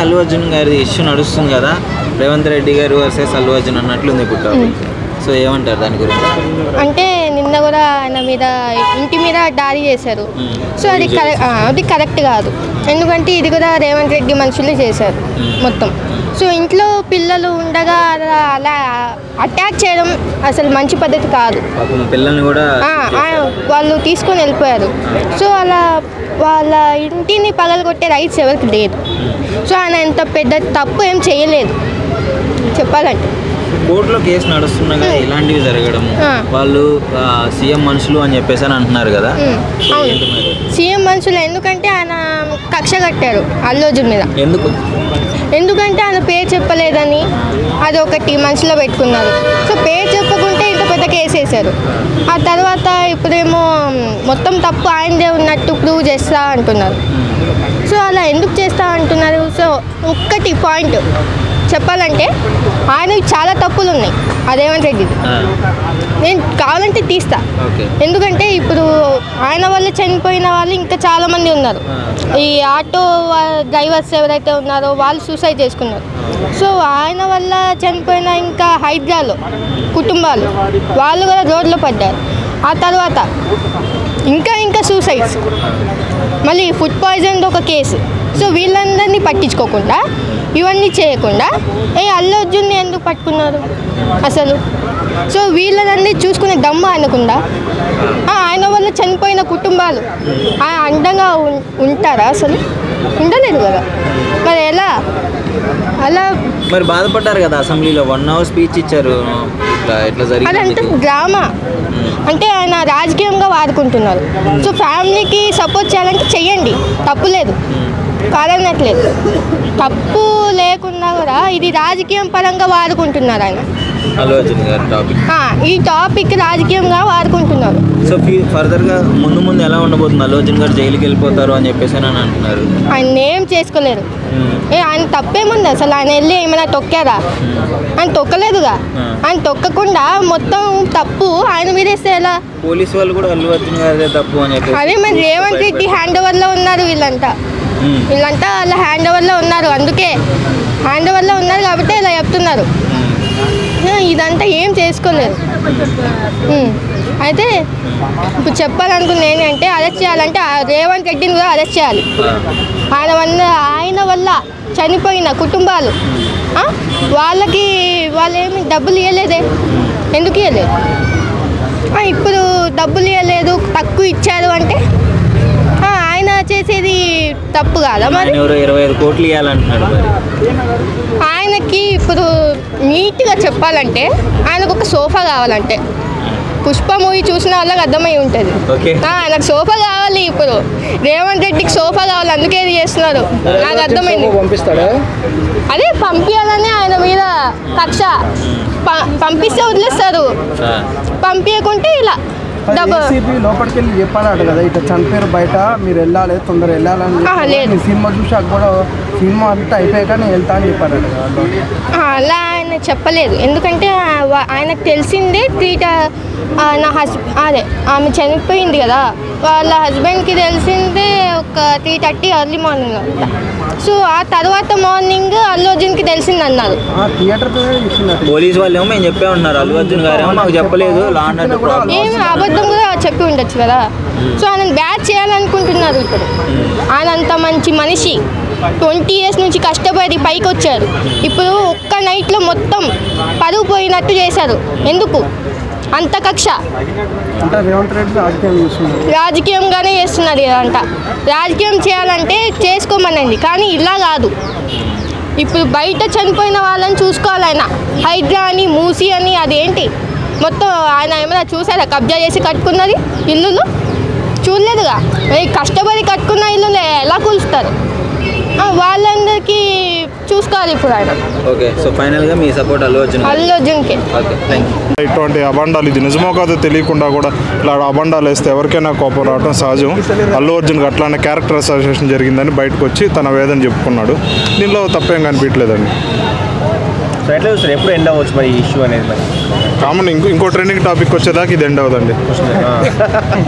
అల్లు అర్జున్ గారి ఇష్యూ నడుస్తుంది కదా, రేవంత్ రెడ్డి గారు వర్సెస్ అల్లు అర్జున్ అన్నట్లుంది ఇప్పుడు టాపిక్. సో ఏమంటారు దాని గురించి? అంటే నిన్న కూడా ఆయన మీద ఇంటి మీద దాడి చేశారు. సో అది కరెక్ట్ కాదు. ఎందుకంటే ఇది కూడా రేవంత్ రెడ్డి మనుషులు చేశారు మొత్తం. సో ఇంట్లో పిల్లలు ఉండగా అలా అటాక్ చేయడం అసలు మంచి పద్ధతి కాదు. పిల్లల్ని కూడా వాళ్ళు తీసుకొని వెళ్ళిపోయారు. సో అలా వాళ్ళ ఇంటిని పగలగొట్టే రైట్స్ ఎవరికి లేదు. సో ఆయన ఎంత పెద్ద తప్పు ఏం చేయలేదు చెప్పాలంటే. కోర్టులో కేసు నడుస్తుండగా ఇలాంటివి జరగడం, వాళ్ళు సీఎం మనుషులు అని చెప్పేసి అని అంటున్నారు కదా. సీఎం మనుషులు ఎందుకంటే ఆయన కక్ష కట్టారు అల్లు అర్జున్ మీద. ఎందుకంటే ఆయన పేరు చెప్పలేదని అది ఒకటి మనసులో పెట్టుకున్నారు. సో పేరు చెప్పకుంటే ఇంత పెద్ద కేసు వేశారు. ఆ తర్వాత ఇప్పుడేమో మొత్తం తప్పు ఆయనదే ఉన్నట్టు ప్రూవ్ చేస్తా అంటున్నారు. సో అలా ఎందుకు చేస్తా అంటున్నారు? సో ఒక్కటి పాయింట్ చెప్పాలంటే ఆయనవి చాలా తప్పులు ఉన్నాయి. రేవంత్ రెడ్డిది నేను కావాలంటే తీస్తా. ఎందుకంటే ఇప్పుడు ఆయన వల్ల చనిపోయిన వాళ్ళు ఇంకా చాలామంది ఉన్నారు. ఈ ఆటో డ్రైవర్స్ ఎవరైతే ఉన్నారో వాళ్ళు సూసైడ్ చేసుకున్నారు. సో ఆయన వల్ల చనిపోయిన ఇంకా హైదరాబాద్లో కుటుంబాలు వాళ్ళు కూడా రోడ్లో పడ్డారు. ఆ తర్వాత ఇంకా సూసైడ్స్, మళ్ళీ ఫుడ్ పాయిజన్ ఒక కేసు. సో వీళ్ళందరినీ పట్టించుకోకుండా ఇవన్నీ చేయకుండా అల్లు అర్జున్ని ఎందుకు పట్టుకున్నారు అసలు? సో వీళ్ళని చూసుకునే దమ్ము ఆయనకుండా ఆయన వల్ల చనిపోయిన కుటుంబాలు అండంగా ఉంటారా? అసలు ఉండలేదు కదా. మరి ఎలా అలా మరి బాధపడ్డారు కదా అసెంబ్లీలో 1 hour స్పీచ్ ఇచ్చారు. అదంతా డ్రామా. అంటే ఆయన రాజకీయంగా వాడుకుంటున్నారు. సో ఫ్యామిలీకి సపోర్ట్ చేయాలంటే చెయ్యండి, తప్పులేదు, కాదనట్లేదు. తప్పు లేకున్నా కూడా ఇది రాజకీయం పరంగా వాడుకుంటున్నారు ఆయన. ఈ టాపిక్ రాజకీయంగా వాడుకుంటున్నారు. సో ఫర్దర్ గా ముందు ఎలా ఉండబోతుంది? అల్లు అర్జున్ గారు జైలుకి వెళ్ళిపోతారు అని చెప్పేసి అని అంటున్నారు. ఆయన ఏం చేసుకోలేరు. ఆయన తప్పేముంది అసలు? ఆయన వెళ్ళి ఏమైనా తొక్కారా? ఆయన తొక్కలేదుగా. ఆయన తొక్కకుండా మొత్తం తప్పు ఆయన మీద వేస్తే ఎలా? పోలీసు వాళ్ళు కూడా అల్లు అర్జున్ గారిదే తప్పు అని చెప్పి అదే మరి రేవంత్ రెడ్డి హ్యాండ్ ఓవర్ లో ఉన్నారు. వీళ్ళంతా వాళ్ళ హ్యాండ్ ఓవర్ లో ఉన్నారు. అందుకే హ్యాండ్ ఓవర్ లో ఉన్నారు కాబట్టి ఇలా చెప్తున్నారు. ఇదంతా ఏం చేసుకోలేదు. అయితే ఇప్పుడు చెప్పాలనుకుంది ఏంటంటే అరెస్ట్ చేయాలంటే రేవంత్ రెడ్డిని కూడా అరెస్ట్ చేయాలి. ఆయన వల్ల చనిపోయిన కుటుంబాలు వాళ్ళేమి డబ్బులు ఇవ్వలేదే, ఎందుకు ఇవ్వలేదు? ఇప్పుడు డబ్బులు ఇవ్వలేదు, తక్కువ ఇచ్చారు అంటే ఆయన చేసేది తప్పు కాదా? మరి 25 కోట్లు ఇవ్వాలంటున్నాడు. ఆయనకి ఇప్పుడు నీట్గా చెప్పాలంటే ఆయనకు ఒక సోఫా కావాలంటే, పుష్ప మూవీ చూసిన వాళ్ళకి అర్థమై ఉంటుంది. నాకు సోఫా కావాలి. ఇప్పుడు రేవంత్ రెడ్డికి సోఫా కావాలి, అందుకే ఇది చేస్తున్నారు. నాకు అర్థమైంది. అదే పంపించాలని ఆయన మీద కక్ష. పంపిస్తే వదిలేస్తారు, పంపించకుంటే ఇలా లోపలికి వెళ్ళి చెప్పాలట కదా, ఇట్లా చనిపోయారు బయట, మీరు వెళ్ళాలి, తొందర వెళ్ళాలని. సినిమా చూసాక కూడా సినిమా అంతా అయిపోయాక నేను వెళ్తా అని చెప్పారట కదా. అలా ఆయన చెప్పలేదు. ఎందుకంటే ఆయనకు తెలిసిందే అదే ఆమె చనిపోయింది కదా, వాళ్ళ హస్బెండ్కి తెలిసిందే ఒక 3:30 ఎర్లీ మార్నింగ్. సో ఆ తర్వాత మార్నింగ్ అల్లు అర్జున్కి తెలిసింది అన్నారు. పోలీసు వాళ్ళు ఏమో మేము చెప్పే ఉన్నారు, అల్లు అర్జున్ గారు మాకు చెప్పలేదు. ఏమి అబద్ధం కూడా చెప్పి ఉండొచ్చు కదా. సో ఆయన బ్యాచ్ చేయాలనుకుంటున్నారు. ఇప్పుడు ఆయన అంత మంచి మనిషి, 20 years నుంచి కష్టపడి పైకి వచ్చారు. ఇప్పుడు ఒక్క నైట్లో మొత్తం పరువు పోయినట్టు చేశారు. ఎందుకు అంత కక్ష? రాజకీయంగానే చేస్తున్నారు ఇదంట. రాజకీయం చేయాలంటే చేసుకోమనండి, కానీ ఇలా కాదు. ఇప్పుడు బయట చనిపోయిన వాళ్ళని చూసుకోవాలి ఆయన. హైడ్రా అని, మూసి అని, అదేంటి మొత్తం ఆయన ఏమైనా చూసారా? కబ్జా చేసి కట్టుకున్నది ఇల్లులు చూడలేదుగా. కష్టపడి కట్టుకున్న ఇల్లు ఎలా కూల్చుతారు? వాళ్ళందరికీ చూసుకోవాలి ఇప్పుడు ఆయన. ఓకే, సో ఫైనల్ గా మీ సపోర్ట్ అల్లు అర్జున్కి. Okay, thank you. ఇటువంటి అబండాలు, ఇది నిజమో కాదో తెలియకుండా కూడా ఇలా అబండాలు వేస్తే ఎవరికైనా కోపం రావడం సహజం. అల్లు అర్జున్కి అట్లానే క్యారెక్టర్ అసోసియేషన్ జరిగిందని బయటకు వచ్చి తన వేదన చెప్పుకున్నాడు. దీనిలో తప్పేం కనిపించలేదండి. సో ఎట్లా చూస్తారు ఎప్పుడు ఎండ్ అవ్వచ్చు మరి ఈ ఇష్యూ అనేది మరి కామన్ ఇంకో ట్రెండింగ్ టాపిక్ వచ్చేదాకా ఇది ఎండ్ అవుతుంది.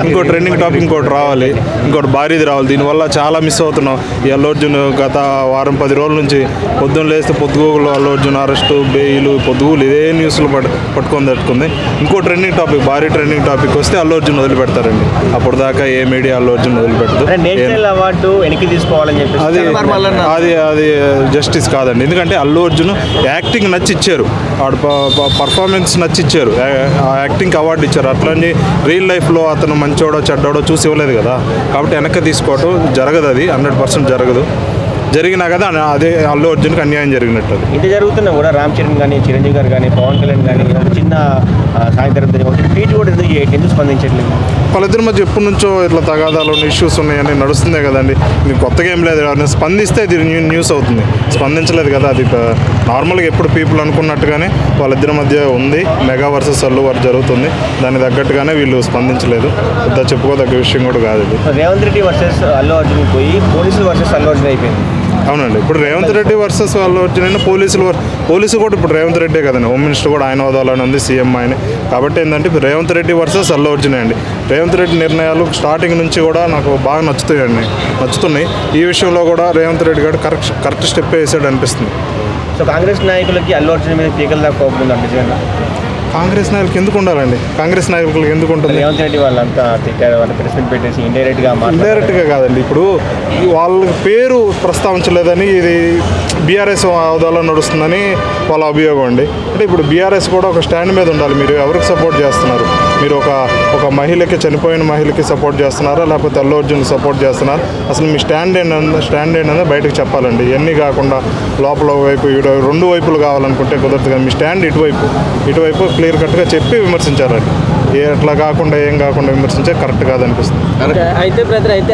ఇంకో ట్రెండింగ్ టాపిక్ ఇంకోటి రావాలి, ఇంకోటి భారీది రావాలి. దీనివల్ల చాలా మిస్ అవుతున్నాం. ఈ అల్లు అర్జున్ గత వారం 10 రోజుల నుంచి పొద్దున్న లేస్తే పొద్దుగూగులో అల్లు అర్జున్ అరెస్టు, బెయిలు, పొద్దుగూలు ఇదే న్యూస్లు పట్టుకొని తట్టుకుంది. ఇంకో ట్రెండింగ్ టాపిక్, భారీ ట్రెండింగ్ టాపిక్ వస్తే అల్లు అర్జున్ వదిలిపెడతారండి. అప్పుడు దాకా ఏ మీడియా అల్లు అర్జున్ వదిలిపెట్టదు. నేషనల్ అవార్డు వెనక్కి తీసుకోవాలని చెప్పి అది జస్టిస్ కాదండి. ఎందుకంటే అల్లు అర్జున్ యాక్టింగ్ నచ్చిచ్చారు, వాడు పర్ఫార్మెన్స్ నచ్చిచ్చారు, ఆ యాక్టింగ్కి అవార్డు ఇచ్చారు. అట్లని రియల్ లైఫ్లో అతను మంచోడో చెడ్డోడో చూసి ఇవ్వలేదు కదా. కాబట్టి వెనక్కి తీసుకోవటం జరగదు, అది 100% జరగదు. జరిగినా కదా అదే అల్లు అర్జున్కి అన్యాయం జరిగినట్టు. ఇంటి జరుగుతున్నా కూడా రామ్ చరణ్ కానీ, చిరంజీవి గారు కానీ, పవన్ కళ్యాణ్ కానీ ఒక చిన్న సాయంత్రం ట్వీట్ కూడా ఎందుకు స్పందించట్లేదు? వాళ్ళిద్దరి మధ్య ఎప్పటి నుంచో ఇట్లా తగాదాలు ఇష్యూస్ ఉన్నాయని నడుస్తుందే కదండి. ఇది కొత్తగా ఏం లేదు. స్పందిస్తే ఇది న్యూస్ అవుతుంది. స్పందించలేదు కదా, అది నార్మల్గా ఎప్పుడు పీపుల్ అనుకున్నట్టుగానే వాళ్ళిద్దరి మధ్య ఉంది. మెగా వర్సెస్ అల్లు వారు జరుగుతుంది. దానికి తగ్గట్టుగానే వీళ్ళు స్పందించలేదు. పెద్ద చెప్పుకోదగ్గ విషయం కూడా కాదు ఇది. రేవంత్ రెడ్డి వర్సెస్ అల్లు అర్జున్ పోయి పోలీసులు వర్సెస్ అల్లు అర్జున్ అయిపోయింది. అవునండి, ఇప్పుడు రేవంత్ రెడ్డి వర్సెస్ అల్లు అర్జున్ అయినా పోలీసు కూడా ఇప్పుడు రేవంత్ రెడ్డే కదండి. హోమ్ మినిస్టర్ కూడా ఆయన హోదాలోనే ఉంది, సీఎం ఆయన. కాబట్టి ఏంటంటే ఇప్పుడు రేవంత్ రెడ్డి వర్సెస్ అల్లు అర్జునే అండి. రేవంత్ రెడ్డి నిర్ణయాలు స్టార్టింగ్ నుంచి కూడా నాకు బాగా నచ్చుతున్నాయి. ఈ విషయంలో కూడా రేవంత్ రెడ్డి గారు కరెక్ట్ స్టెప్ వేసాడు అనిపిస్తుంది. సో కాంగ్రెస్ నాయకులకి అల్లు అర్జున్ మీద పీకల దాకా కోపం ఉందండి నిజంగా. కాంగ్రెస్ నాయకులకు ఎందుకు ఉండాలండి? కాంగ్రెస్ నాయకులకు ఎందుకు ఉంటుంది? రేవంత్ రెడ్డి వాళ్ళంతా తిట్టారు, వాళ్ళ ప్రెస్ మీట్ పెట్టేసి ఇండైరెక్ట్గా కాదండి. ఇప్పుడు వాళ్ళ పేరు ప్రస్తావించలేదని ఇది బీఆర్ఎస్ హోదాలో నడుస్తుందని వాళ్ళ అభియోగం అండి. అంటే ఇప్పుడు బీఆర్ఎస్ కూడా ఒక స్టాండ్ మీద ఉండాలి. మీరు ఎవరికి సపోర్ట్ చేస్తున్నారు? మీరు ఒక మహిళకి, చనిపోయిన మహిళకి సపోర్ట్ చేస్తున్నారా, లేకపోతే అల్లు అర్జున్కి సపోర్ట్ చేస్తున్నారా? అసలు మీ స్టాండ్ ఏంటనేది బయటకు చెప్పాలండి. ఇవన్నీ కాకుండా లోపల వైపు రెండు వైపులు కావాలనుకుంటే కుదరదు కదా. మీ స్టాండ్ ఇటువైపు క్లియర్ కట్గా చెప్పి విమర్శించాలండి. ఎట్లా కాకుండా ఏం కాకుండా విమర్శించే కరెక్ట్ కాదనిపిస్తుంది. అయితే బ్రదర్ అయితే